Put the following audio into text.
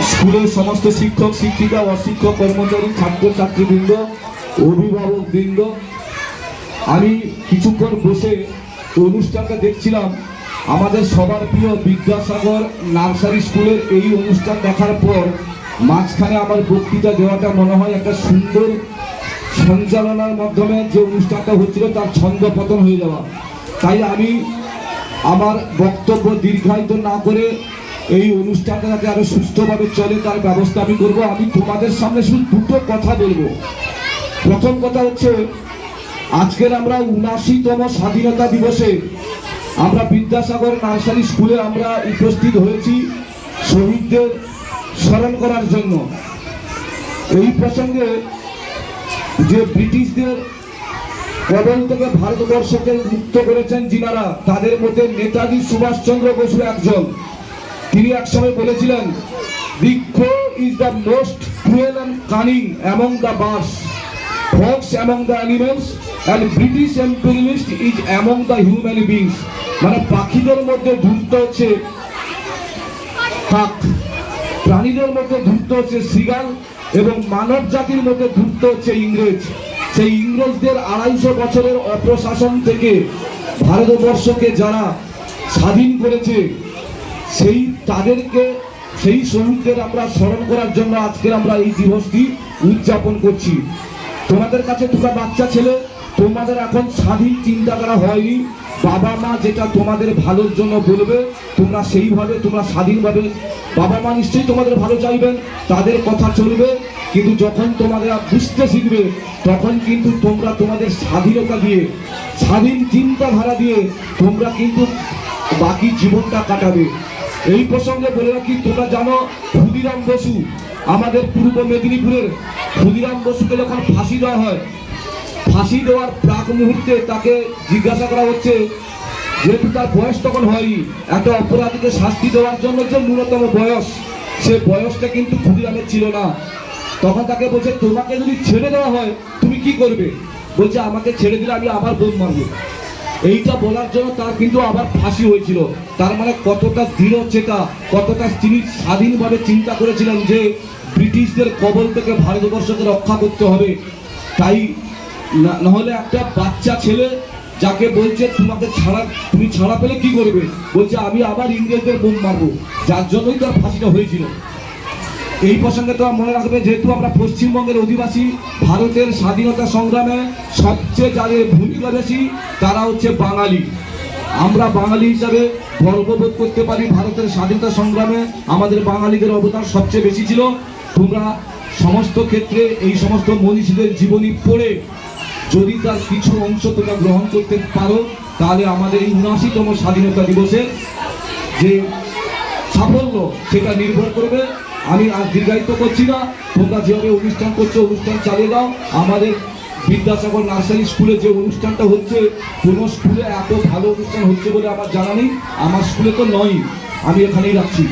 স্কুলের সমস্ত শিক্ষক শিক্ষিকা অশিক্ষক কর্মচারী ছাত্র ছাত্রীবৃন্দ অভিভাবক বৃন্দ, আমি কিছুক্ষণ বসে অনুষ্ঠানটা দেখছিলাম। আমাদের সবার প্রিয় বিদ্যাসাগর নার্সারি স্কুলের এই অনুষ্ঠান দেখার পর মাঝখানে আমার বক্তৃতা দেওয়াটা মনে হয় একটা সুন্দর সঞ্চালনার মাধ্যমে যে অনুষ্ঠানটা হচ্ছিল তার ছন্দপতন হয়ে যাওয়া। তাই আমি আমার বক্তব্য দীর্ঘায়িত না করে এই অনুষ্ঠানটা যাতে আরো সুস্থভাবে চলে তার ব্যবস্থা আমি করব। আমি তোমাদের সামনে শুধু দুটো কথা বলবো। প্রথম কথা হচ্ছে, আজকের আমরা ৭৯তম স্বাধীনতা দিবসে আমরা বিদ্যাসাগর নার্সারি স্কুলে আমরা উপস্থিত হয়েছি শহীদদের স্মরণ করার জন্য। এই প্রসঙ্গে যে ব্রিটিশদের কবল থেকে ভারতবর্ষকে মুক্ত করেছেন যিনারা, তাদের মধ্যে নেতাজি সুভাষচন্দ্র বসু একজন। তিনি একসময় বলেছিলেন, "The crow is the most cruel and cunning among the birds, fox among the animals, and British imperialist is among the human beings." মানে পাখিদের মধ্যে ধূর্ত হচ্ছে কাক, প্রাণীদের মধ্যে ধূর্ত হচ্ছে শৃগাল, এবং মানব জাতির মধ্যে ধূর্ত হচ্ছে ইংরেজ। সেই ইংরেজদের ২৫০ বছরের অপ্রশাসন থেকে ভারতবর্ষকে যারা স্বাধীন করেছে, সেই শহীদদের আমরা স্মরণ করার জন্য আজকে আমরা এই দিবসটি উদযাপন করছি। তোমাদের কাছে তোমরা বাচ্চা ছেলে, তোমাদের এখন স্বাধীন চিন্তা করা হয়নি। বাবা মা যেটা তোমাদের ভালোর জন্য বলবে তোমরা সেইভাবে তোমরা স্বাধীনভাবে, বাবা মা নিশ্চয়ই তোমাদের ভালো চাইবেন, তাদের কথা চলবে। কিন্তু যখন তোমাদের বুঝতে শিখবে তখন কিন্তু তোমরা তোমাদের স্বাধীনতা দিয়ে, স্বাধীন চিন্তাধারা দিয়ে তোমরা কিন্তু বাকি জীবনটা কাটাবে। এই প্রসঙ্গে বলে রাখি, তোমরা জানো ক্ষুদিরাম বসু, আমাদের পূর্ব মেদিনীপুরের ক্ষুদিরাম বসুকে যখন ফাঁসি দেওয়া হয়, ফাঁসি দেওয়ার প্রাক মুহূর্তে তাকে জিজ্ঞাসা করা হচ্ছে, যেহেতু তার বয়স তখন হয়নি, একটা অপরাধীকে শাস্তি দেওয়ার জন্য যে ন্যূনতম বয়স, সে বয়সটা কিন্তু ক্ষুদিরামের ছিল না। তখন তাকে বলছে, তোমাকে যদি ছেড়ে দেওয়া হয় তুমি কি করবে? বলছে, আমাকে ছেড়ে দিলে আমি আবার বোম মারবো। এইটা বলার জন্য তার কিন্তু আবার ফাঁসি হয়েছিল। তার মানে কতটা দৃঢ় চেতা, কতটা তিনি স্বাধীনভাবে চিন্তা করেছিলেন যে ব্রিটিশদের কবল থেকে ভারতবর্ষকে রক্ষা করতে হবে। তাই নাহলে একটা বাচ্চা ছেলে যাকে বলছে তুমি ছাড়া পেলে কি করবে, বলছে আমি আবার ইংরেজদের বোম মারবো, যার জন্যই তার ফাঁসিটা হয়েছিল। এই প্রসঙ্গে তো মনে রাখবে, যেহেতু আমরা পশ্চিমবঙ্গের অধিবাসী, ভারতের স্বাধীনতা সংগ্রামে সবচেয়ে যাদের ভূমিকা বেশি তারা হচ্ছে বাঙালি। আমরা বাঙালি হিসাবে গর্ববোধ করতে পারি, ভারতের স্বাধীনতা সংগ্রামে আমাদের বাঙালিদের অবদান সবচেয়ে বেশি ছিল। তোমরা সমস্ত ক্ষেত্রে এই সমস্ত মনীষীদের জীবনী পড়ে যদি তার কিছু অংশ তোমরা গ্রহণ করতে পারো, তাহলে আমাদের এই ৭৯তম স্বাধীনতা দিবসের যে সাফল্য সেটা নির্ভর করবে। আমি আর দীর্ঘায়িত করছি না, তোমরা যেভাবে অনুষ্ঠান করছো অনুষ্ঠান চালিয়ে দাও। আমাদের বিদ্যাসাগর নার্সারি স্কুলে যে অনুষ্ঠানটা হচ্ছে, কোনো স্কুলে এত ভালো অনুষ্ঠান হচ্ছে বলে আমার জানা নেই, আমার স্কুলে তো নয়। আমি এখানেই রাখছি।